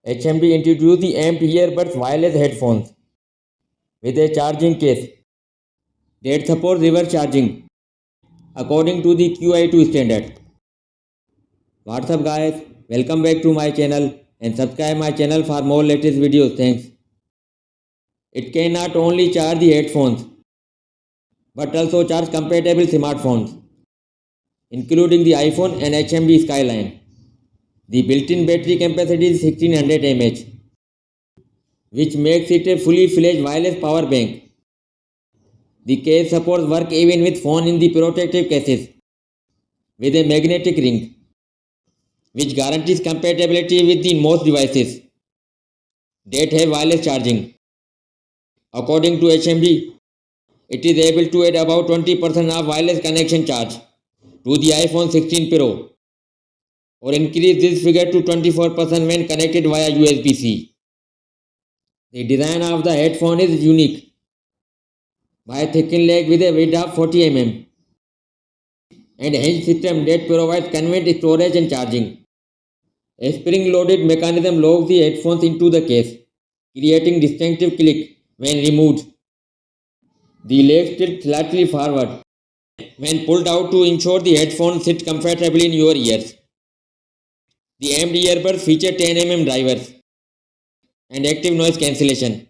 HMD introduced the AMP earbuds wireless headphones with a charging case that supports reverse charging according to the QI2 standard. What's up guys, welcome back to my channel and subscribe my channel for more latest videos. Thanks. It can not only charge the headphones but also charge compatible smartphones including the iPhone and HMD Skyline. The built-in battery capacity is 1600 mAh, which makes it a fully fledged wireless power bank. The case supports work even with phone in the protective cases with a magnetic ring, which guarantees compatibility with the most devices that have wireless charging. According to HMD, it is able to add about 20% of wireless connection charge to the iPhone 16 Pro or increase this figure to 24% when connected via USB-C. The design of the headphone is unique by a thickened leg with a width of 40 mm and a hinge system that provides convenient storage and charging. A spring-loaded mechanism locks the headphones into the case, creating distinctive click when removed. The legs tilt slightly forward when pulled out to ensure the headphones sit comfortably in your ears. The AMD earbuds feature 10 mm drivers and active noise cancellation.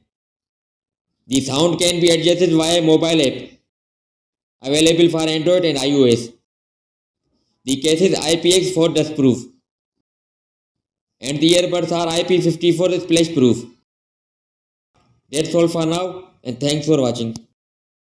The sound can be adjusted via mobile app available for Android and iOS. The case is IPX4 dust proof and the earbuds are IP54 splash proof. That's all for now and thanks for watching.